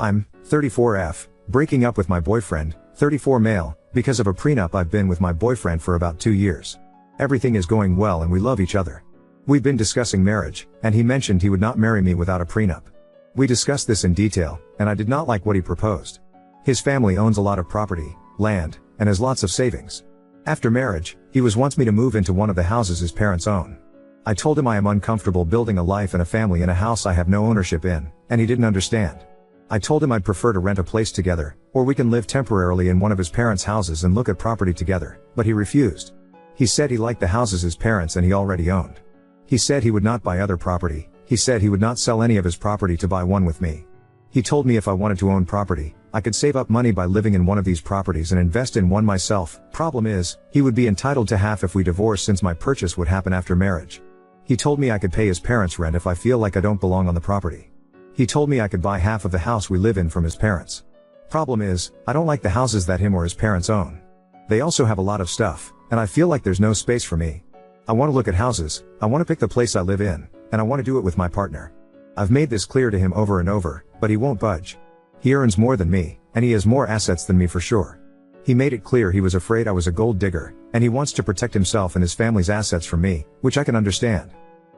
I'm 34F, breaking up with my boyfriend, 34 male, because of a prenup. I've been with my boyfriend for about 2 years. Everything is going well and we love each other. We've been discussing marriage, and he mentioned he would not marry me without a prenup. We discussed this in detail, and I did not like what he proposed. His family owns a lot of property, land, and has lots of savings. After marriage, he wants me to move into one of the houses his parents own. I told him I am uncomfortable building a life and a family in a house I have no ownership in, and he didn't understand. I told him I'd prefer to rent a place together, or we can live temporarily in one of his parents' houses and look at property together, but he refused. He said he liked the houses his parents and he already owned. He said he would not buy other property. He said he would not sell any of his property to buy one with me. He told me if I wanted to own property, I could save up money by living in one of these properties and invest in one myself. Problem is, he would be entitled to half if we divorced since my purchase would happen after marriage. He told me I could pay his parents' rent if I feel like I don't belong on the property. He told me I could buy half of the house we live in from his parents. Problem is, I don't like the houses that him or his parents own. They also have a lot of stuff, and I feel like there's no space for me. I want to look at houses, I want to pick the place I live in, and I want to do it with my partner. I've made this clear to him over and over, but he won't budge. He earns more than me, and he has more assets than me for sure. He made it clear he was afraid I was a gold digger, and he wants to protect himself and his family's assets from me, which I can understand.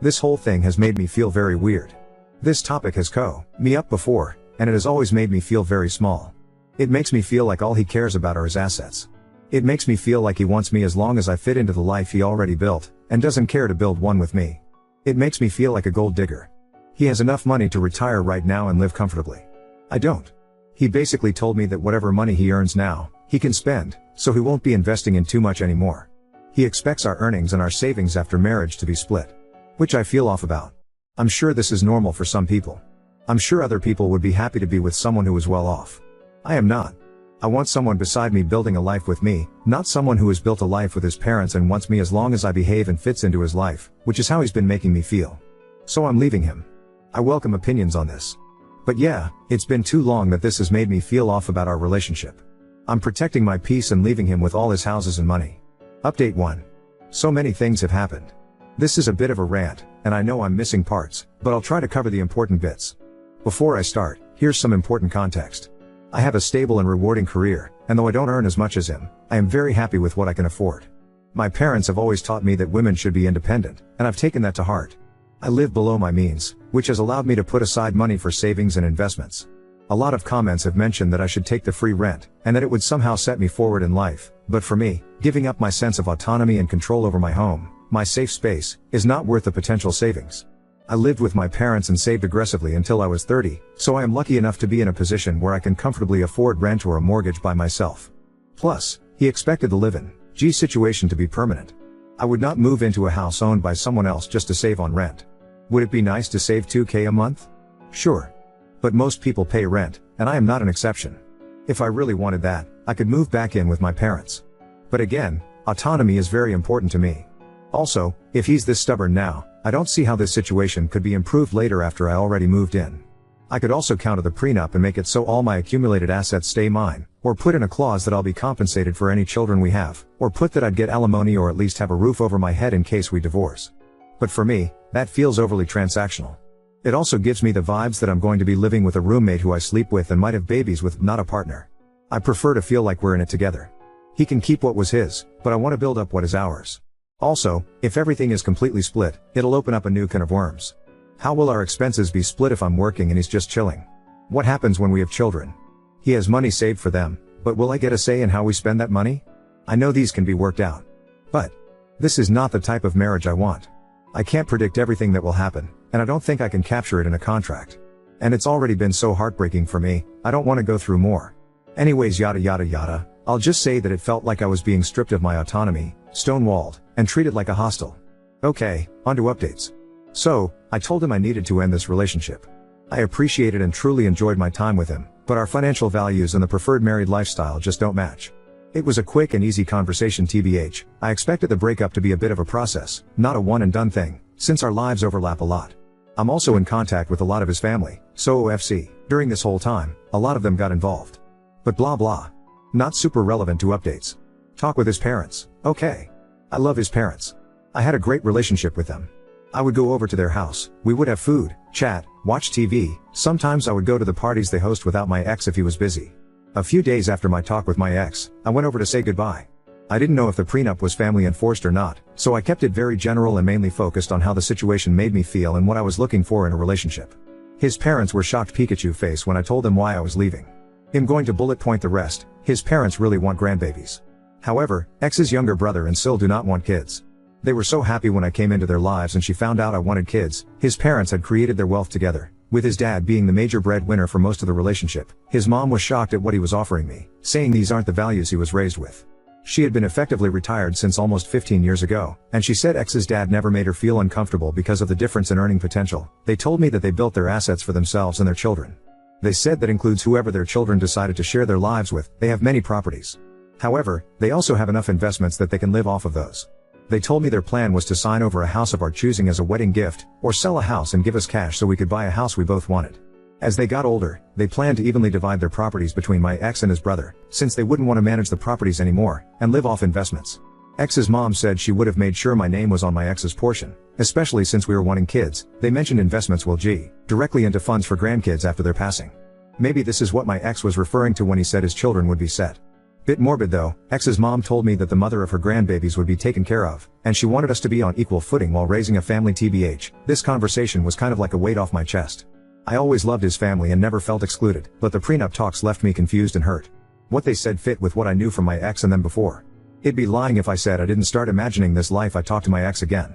This whole thing has made me feel very weird. This topic has me up before, and it has always made me feel very small. It makes me feel like all he cares about are his assets. It makes me feel like he wants me as long as I fit into the life he already built, and doesn't care to build one with me. It makes me feel like a gold digger. He has enough money to retire right now and live comfortably. I don't. He basically told me that whatever money he earns now, he can spend, so he won't be investing in too much anymore. He expects our earnings and our savings after marriage to be split. Which I feel off about. I'm sure this is normal for some people. I'm sure other people would be happy to be with someone who is well off. I am not. I want someone beside me building a life with me, not someone who has built a life with his parents and wants me as long as I behave and fits into his life, which is how he's been making me feel. So I'm leaving him. I welcome opinions on this. But yeah, it's been too long that this has made me feel off about our relationship. I'm protecting my peace and leaving him with all his houses and money. Update 1. So many things have happened. This is a bit of a rant, and I know I'm missing parts, but I'll try to cover the important bits. Before I start, here's some important context. I have a stable and rewarding career, and though I don't earn as much as him, I am very happy with what I can afford. My parents have always taught me that women should be independent, and I've taken that to heart. I live below my means, which has allowed me to put aside money for savings and investments. A lot of comments have mentioned that I should take the free rent, and that it would somehow set me forward in life, but for me, giving up my sense of autonomy and control over my home, my safe space, is not worth the potential savings. I lived with my parents and saved aggressively until I was 30, so I am lucky enough to be in a position where I can comfortably afford rent or a mortgage by myself. Plus, he expected the live-in situation to be permanent. I would not move into a house owned by someone else just to save on rent. Would it be nice to save $2,000 a month? Sure. But most people pay rent, and I am not an exception. If I really wanted that, I could move back in with my parents. But again, autonomy is very important to me. Also, if he's this stubborn now, I don't see how this situation could be improved later after I already moved in. I could also counter the prenup and make it so all my accumulated assets stay mine, or put in a clause that I'll be compensated for any children we have, or put that I'd get alimony or at least have a roof over my head in case we divorce. But for me, that feels overly transactional. It also gives me the vibes that I'm going to be living with a roommate who I sleep with and might have babies with, not a partner. I prefer to feel like we're in it together. He can keep what was his, but I want to build up what is ours. Also, if everything is completely split, it'll open up a new can of worms. How will our expenses be split if I'm working and he's just chilling? What happens when we have children? He has money saved for them, but will I get a say in how we spend that money? I know these can be worked out. But this is not the type of marriage I want. I can't predict everything that will happen, and I don't think I can capture it in a contract. And it's already been so heartbreaking for me, I don't want to go through more. Anyways, yada yada yada, I'll just say that it felt like I was being stripped of my autonomy, stonewalled, and treated like a hostage. Okay, on to updates. So, I told him I needed to end this relationship. I appreciated and truly enjoyed my time with him, but our financial values and the preferred married lifestyle just don't match. It was a quick and easy conversation TBH, I expected the breakup to be a bit of a process, not a one and done thing, since our lives overlap a lot. I'm also in contact with a lot of his family, so OFC, during this whole time, a lot of them got involved. But blah blah. Not super relevant to updates. Talk with his parents, okay. I love his parents. I had a great relationship with them. I would go over to their house, we would have food, chat, watch TV, sometimes I would go to the parties they host without my ex if he was busy. A few days after my talk with my ex, I went over to say goodbye. I didn't know if the prenup was family enforced or not, so I kept it very general and mainly focused on how the situation made me feel and what I was looking for in a relationship. His parents were shocked Pikachu face when I told them why I was leaving. I'm going to bullet point the rest. His parents really want grandbabies. However, ex's younger brother and Sil do not want kids. They were so happy when I came into their lives and she found out I wanted kids. His parents had created their wealth together, with his dad being the major breadwinner for most of the relationship. His mom was shocked at what he was offering me, saying these aren't the values he was raised with. She had been effectively retired since almost 15 years ago, and she said ex's dad never made her feel uncomfortable because of the difference in earning potential. They told me that they built their assets for themselves and their children. They said that includes whoever their children decided to share their lives with. They have many properties. However, they also have enough investments that they can live off of those. They told me their plan was to sign over a house of our choosing as a wedding gift, or sell a house and give us cash so we could buy a house we both wanted. As they got older, they planned to evenly divide their properties between my ex and his brother, since they wouldn't want to manage the properties anymore, and live off investments. Ex's mom said she would have made sure my name was on my ex's portion, especially since we were wanting kids. They mentioned investments will directly into funds for grandkids after their passing. Maybe this is what my ex was referring to when he said his children would be set. Bit morbid though, ex's mom told me that the mother of her grandbabies would be taken care of, and she wanted us to be on equal footing while raising a family tbh. This conversation was kind of like a weight off my chest. I always loved his family and never felt excluded, but the prenup talks left me confused and hurt. What they said fit with what I knew from my ex and them before. It'd be lying if I said I didn't start imagining this life I talked to my ex again.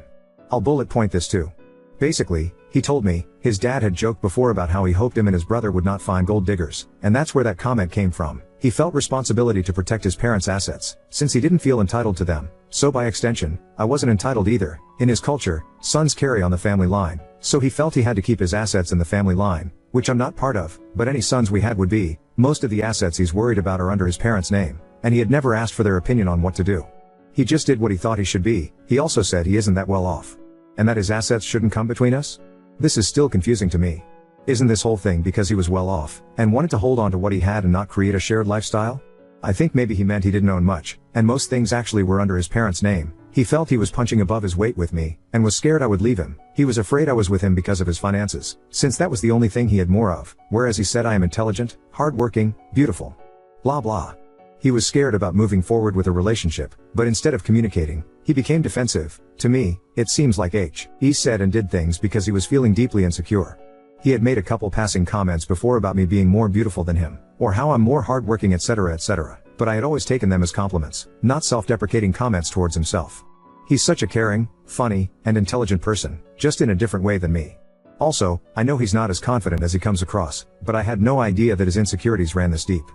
I'll bullet point this too. Basically, he told me, his dad had joked before about how he hoped him and his brother would not find gold diggers, and that's where that comment came from. He felt responsibility to protect his parents' assets, since he didn't feel entitled to them, so by extension, I wasn't entitled either. In his culture, sons carry on the family line, so he felt he had to keep his assets in the family line, which I'm not part of, but any sons we had would be. Most of the assets he's worried about are under his parents' name, and he had never asked for their opinion on what to do. He just did what he thought he should be. He also said he isn't that well off, and that his assets shouldn't come between us? This is still confusing to me. Isn't this whole thing because he was well off, and wanted to hold on to what he had and not create a shared lifestyle? I think maybe he meant he didn't own much, and most things actually were under his parents' name. He felt he was punching above his weight with me, and was scared I would leave him. He was afraid I was with him because of his finances, since that was the only thing he had more of, whereas he said I am intelligent, hardworking, beautiful. Blah blah. He was scared about moving forward with a relationship, but instead of communicating, he became defensive. To me, it seems like he said and did things because he was feeling deeply insecure. He had made a couple passing comments before about me being more beautiful than him, or how I'm more hardworking, etc., but I had always taken them as compliments, not self-deprecating comments towards himself. He's such a caring, funny, and intelligent person, just in a different way than me. Also, I know he's not as confident as he comes across, but I had no idea that his insecurities ran this deep.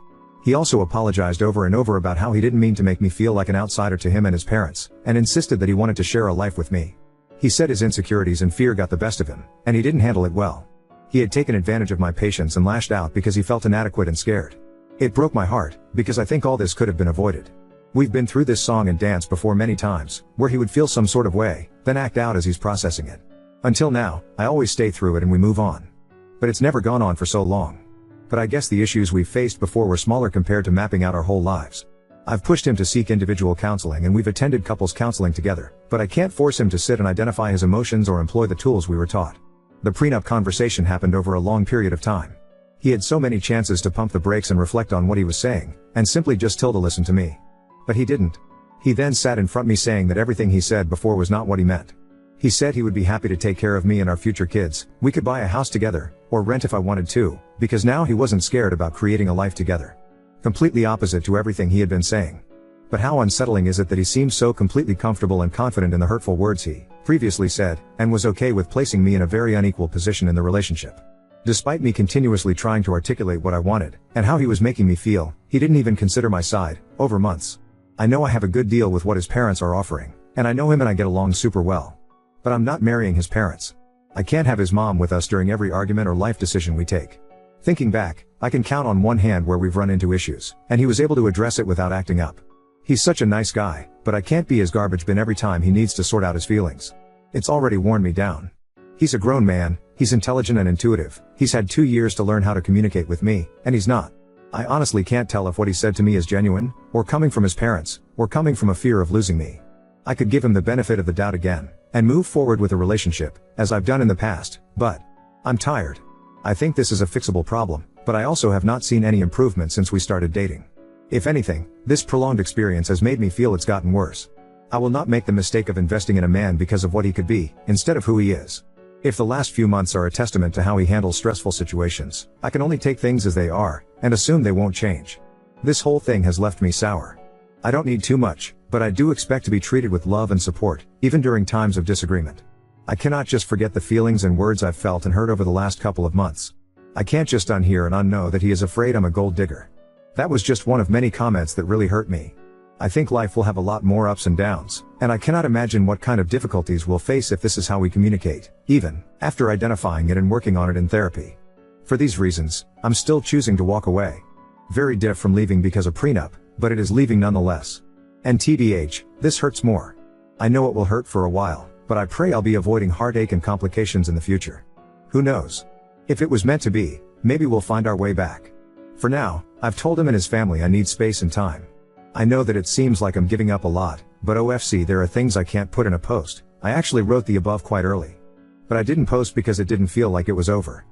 He also apologized over and over about how he didn't mean to make me feel like an outsider to him and his parents, and insisted that he wanted to share a life with me. He said his insecurities and fear got the best of him, and he didn't handle it well. He had taken advantage of my patience and lashed out because he felt inadequate and scared. It broke my heart, because I think all this could have been avoided. We've been through this song and dance before many times, where he would feel some sort of way, then act out as he's processing it. Until now, I always stay through it and we move on. But it's never gone on for so long. But I guess the issues we've faced before were smaller compared to mapping out our whole lives. I've pushed him to seek individual counseling and we've attended couples counseling together, but I can't force him to sit and identify his emotions or employ the tools we were taught. The prenup conversation happened over a long period of time. He had so many chances to pump the brakes and reflect on what he was saying, and simply just to listen to me. But he didn't. He then sat in front of me saying that everything he said before was not what he meant. He said he would be happy to take care of me and our future kids, we could buy a house together, or rent if I wanted to, because now he wasn't scared about creating a life together. Completely opposite to everything he had been saying. But how unsettling is it that he seems so completely comfortable and confident in the hurtful words he previously said, and was okay with placing me in a very unequal position in the relationship. Despite me continuously trying to articulate what I wanted, and how he was making me feel, he didn't even consider my side, over months. I know I have a good deal with what his parents are offering, and I know him and I get along super well. But I'm not marrying his parents. I can't have his mom with us during every argument or life decision we take. Thinking back, I can count on one hand where we've run into issues, and he was able to address it without acting up. He's such a nice guy, but I can't be his garbage bin every time he needs to sort out his feelings. It's already worn me down. He's a grown man, he's intelligent and intuitive, he's had 2 years to learn how to communicate with me, and he's not. I honestly can't tell if what he said to me is genuine, or coming from his parents, or coming from a fear of losing me. I could give him the benefit of the doubt again, and move forward with a relationship, as I've done in the past, but I'm tired. I think this is a fixable problem, but I also have not seen any improvement since we started dating. If anything, this prolonged experience has made me feel it's gotten worse. I will not make the mistake of investing in a man because of what he could be, instead of who he is. If the last few months are a testament to how he handles stressful situations, I can only take things as they are, and assume they won't change. This whole thing has left me sour. I don't need too much, but I do expect to be treated with love and support, even during times of disagreement. I cannot just forget the feelings and words I've felt and heard over the last couple of months. I can't just unhear and unknow that he is afraid I'm a gold digger. That was just one of many comments that really hurt me. I think life will have a lot more ups and downs, and I cannot imagine what kind of difficulties we'll face if this is how we communicate, even after identifying it and working on it in therapy. For these reasons, I'm still choosing to walk away. Very different from leaving because of prenup, but it is leaving nonetheless. And TBH, this hurts more. I know it will hurt for a while, but I pray I'll be avoiding heartache and complications in the future. Who knows? If it was meant to be, maybe we'll find our way back. For now, I've told him and his family I need space and time. I know that it seems like I'm giving up a lot, but OFC, there are things I can't put in a post. I actually wrote the above quite early. But I didn't post because it didn't feel like it was over.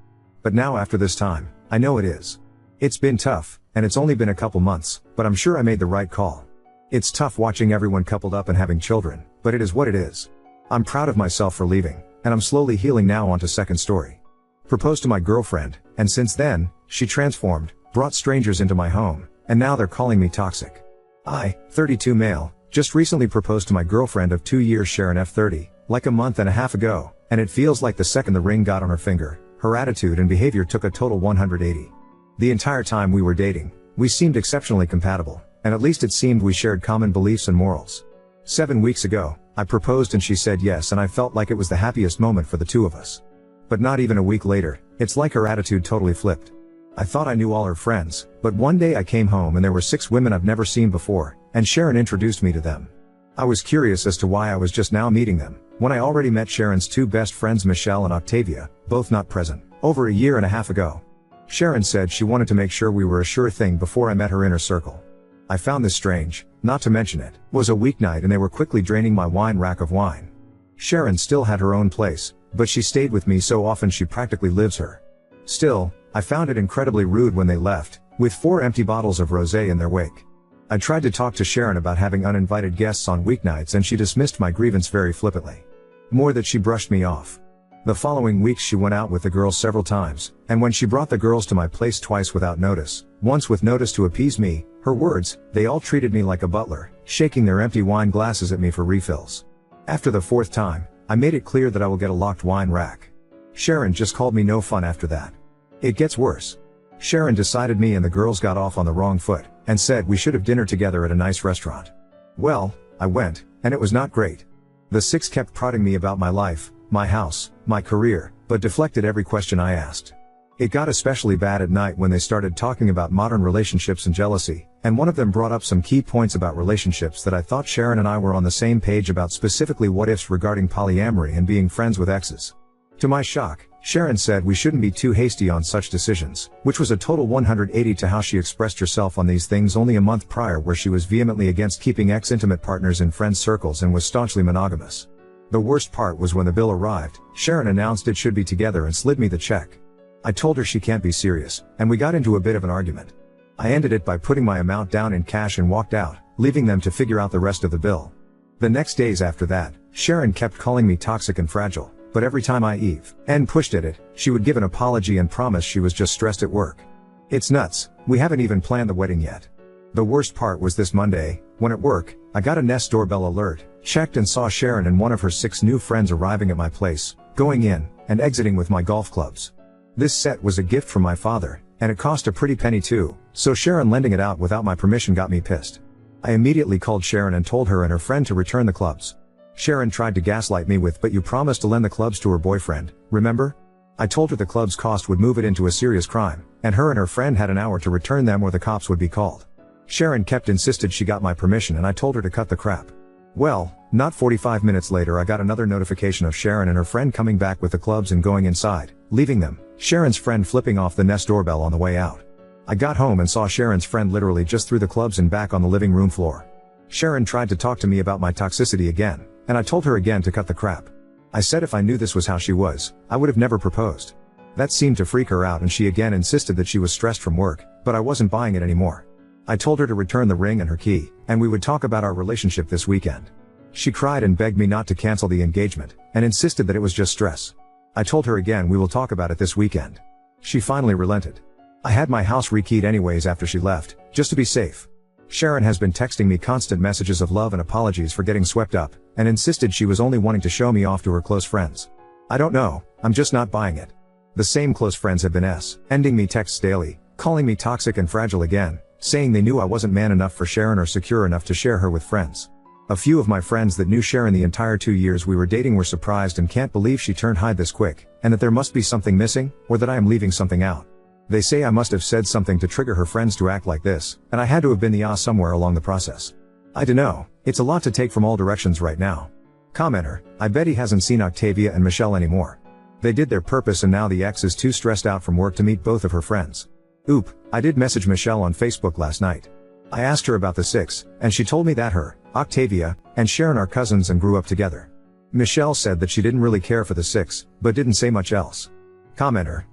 But now after this time, I know it is. It's been tough, and it's only been a couple months, but I'm sure I made the right call. It's tough watching everyone coupled up and having children, but it is what it is. I'm proud of myself for leaving, and I'm slowly healing now. On to second story. Proposed to my girlfriend, and since then, she transformed, brought strangers into my home, and now they're calling me toxic. I, 32 male, just recently proposed to my girlfriend of 2 years, Sharon F. 30, like a month and a half ago, and it feels like the second the ring got on her finger, her attitude and behavior took a total 180. The entire time we were dating, we seemed exceptionally compatible, and at least it seemed we shared common beliefs and morals. 7 weeks ago, I proposed and she said yes, and I felt like it was the happiest moment for the two of us. But not even a week later, it's like her attitude totally flipped. I thought I knew all her friends, but one day I came home and there were 6 women I've never seen before, and Sharon introduced me to them. I was curious as to why I was just now meeting them, when I already met Sharon's 2 best friends, Michelle and Octavia, both not present, over a year and a half ago. Sharon said she wanted to make sure we were a sure thing before I met her inner circle. I found this strange, not to mention it was a weeknight and they were quickly draining my wine rack of wine. Sharon still had her own place, but she stayed with me so often she practically lives her. Still, I found it incredibly rude when they left, with 4 empty bottles of rosé in their wake. I tried to talk to Sharon about having uninvited guests on weeknights and she dismissed my grievance very flippantly. More that she brushed me off. The following weeks she went out with the girls several times, and when she brought the girls to my place twice without notice, once with notice to appease me, her words, they all treated me like a butler, shaking their empty wine glasses at me for refills. After the 4th time, I made it clear that I will get a locked wine rack. Sharon just called me no fun after that. It gets worse. Sharon decided me and the girls got off on the wrong foot, and said we should have dinner together at a nice restaurant. Well, I went, and it was not great. The 6 kept prodding me about my life, my house, my career, but deflected every question I asked. It got especially bad at night when they started talking about modern relationships and jealousy, and one of them brought up some key points about relationships that I thought Sharon and I were on the same page about, specifically what ifs regarding polyamory and being friends with exes. To my shock, Sharon said we shouldn't be too hasty on such decisions, which was a total 180 to how she expressed herself on these things only a month prior, where she was vehemently against keeping ex-intimate partners in friend circles and was staunchly monogamous. The worst part was when the bill arrived, Sharon announced it should be together and slid me the check. I told her she can't be serious, and we got into a bit of an argument. I ended it by putting my amount down in cash and walked out, leaving them to figure out the rest of the bill. The next days after that, Sharon kept calling me toxic and fragile, but every time I pushed at it, she would give an apology and promise she was just stressed at work. It's nuts, we haven't even planned the wedding yet. The worst part was this Monday, when at work, I got a Nest doorbell alert, checked and saw Sharon and one of her 6 new friends arriving at my place, going in, and exiting with my golf clubs. This set was a gift from my father, and it cost a pretty penny too, so Sharon lending it out without my permission got me pissed. I immediately called Sharon and told her and her friend to return the clubs. Sharon tried to gaslight me with, "But you promised to lend the clubs to her boyfriend, remember?" I told her the clubs cost would move it into a serious crime, and her and her friend had an hour to return them or the cops would be called. Sharon kept insisted she got my permission and I told her to cut the crap. Well, not 45 minutes later I got another notification of Sharon and her friend coming back with the clubs and going inside, leaving them, Sharon's friend flipping off the Nest doorbell on the way out. I got home and saw Sharon's friend literally just threw the clubs and back on the living room floor. Sharon tried to talk to me about my toxicity again, And I told her again to cut the crap. I said if I knew this was how she was, I would have never proposed. That seemed to freak her out and she again insisted that she was stressed from work, but I wasn't buying it anymore. I told her to return the ring and her key, and we would talk about our relationship this weekend. She cried and begged me not to cancel the engagement, and insisted that it was just stress. I told her again we will talk about it this weekend. She finally relented. I had my house rekeyed anyways after she left, just to be safe. Sharon has been texting me constant messages of love and apologies for getting swept up, and insisted she was only wanting to show me off to her close friends. I don't know, I'm just not buying it. The same close friends have been ending me texts daily, calling me toxic and fragile again, saying they knew I wasn't man enough for Sharon or secure enough to share her with friends. A few of my friends that knew Sharon the entire 2 years we were dating were surprised and can't believe she turned hide this quick, and that there must be something missing, or that I am leaving something out. They say I must have said something to trigger her friends to act like this, and I had to have been the somewhere along the process. I dunno, it's a lot to take from all directions right now. Commenter, I bet he hasn't seen Octavia and Michelle anymore. They did their purpose and now the ex is too stressed out from work to meet both of her friends. Oop, I did message Michelle on Facebook last night. I asked her about the 6, and she told me that her, Octavia, and Sharon are cousins and grew up together. Michelle said that she didn't really care for the 6, but didn't say much else. Commenter,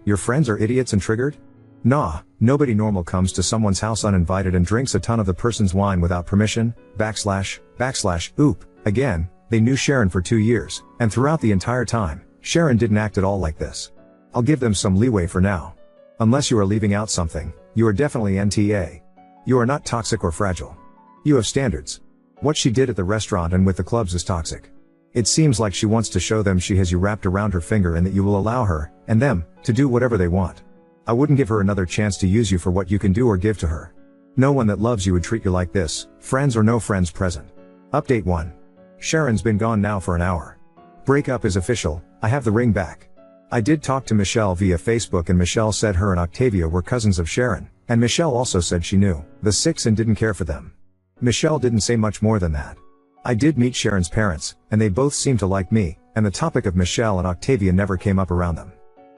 your friends are idiots and triggered? Nah, nobody normal comes to someone's house uninvited and drinks a ton of the person's wine without permission, / oop, again, they knew Sharon for 2 years, and throughout the entire time, Sharon didn't act at all like this. I'll give them some leeway for now. Unless you are leaving out something, you are definitely NTA. You are not toxic or fragile. You have standards. What she did at the restaurant and with the clubs is toxic. It seems like she wants to show them she has you wrapped around her finger and that you will allow her, and them, to do whatever they want. I wouldn't give her another chance to use you for what you can do or give to her. No one that loves you would treat you like this, friends or no friends present. Update 1. Sharon's been gone now for an hour. Breakup is official, I have the ring back. I did talk to Michelle via Facebook and Michelle said her and Octavia were cousins of Sharon, and Michelle also said she knew the 6 and didn't care for them. Michelle didn't say much more than that. I did meet Sharon's parents, and they both seemed to like me, and the topic of Michelle and Octavia never came up around them.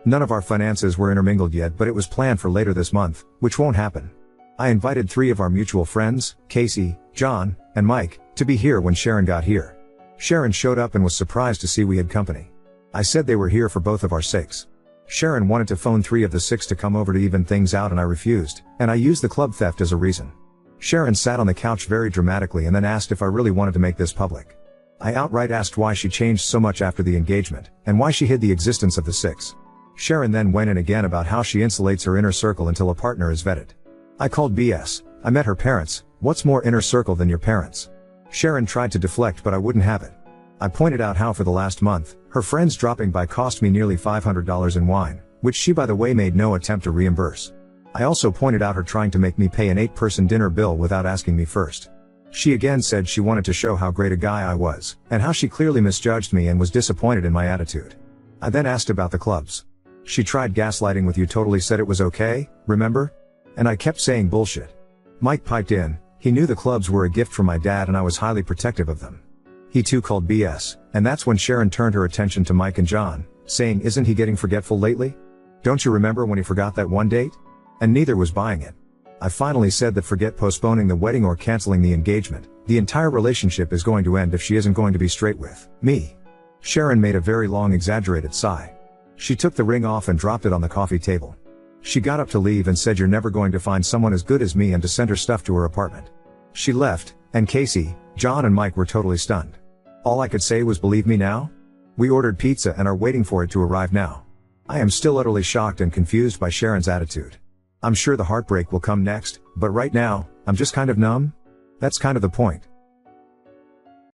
None of our finances were intermingled yet, but it was planned for later this month, which won't happen. I invited 3 of our mutual friends, Casey, John, and Mike, to be here when Sharon got here. Sharon showed up and was surprised to see we had company. I said they were here for both of our sakes. Sharon wanted to phone 3 of the 6 to come over to even things out and I refused, and I used the club theft as a reason. Sharon sat on the couch very dramatically and then asked if I really wanted to make this public. I outright asked why she changed so much after the engagement, and why she hid the existence of the 6. Sharon then went in again about how she insulates her inner circle until a partner is vetted. I called BS, I met her parents, what's more inner circle than your parents? Sharon tried to deflect but I wouldn't have it. I pointed out how for the last month, her friends dropping by cost me nearly $500 in wine, which she by the way made no attempt to reimburse. I also pointed out her trying to make me pay an 8-person dinner bill without asking me first. She again said she wanted to show how great a guy I was, and how she clearly misjudged me and was disappointed in my attitude. I then asked about the clubs. She tried gaslighting with you, totally said it was okay, remember? And I kept saying bullshit. Mike piped in, he knew the clubs were a gift from my dad and I was highly protective of them. He too called BS, and that's when Sharon turned her attention to Mike and John, saying isn't he getting forgetful lately? Don't you remember when he forgot that one date? And neither was buying it. I finally said that forget postponing the wedding or canceling the engagement, the entire relationship is going to end if she isn't going to be straight with me. Sharon made a very long exaggerated sigh. She took the ring off and dropped it on the coffee table. She got up to leave and said you're never going to find someone as good as me and to send her stuff to her apartment. She left, and Casey, John and Mike were totally stunned. All I could say was believe me now? We ordered pizza and are waiting for it to arrive now. I am still utterly shocked and confused by Sharon's attitude. I'm sure the heartbreak will come next, but right now, I'm just kind of numb. That's kind of the point.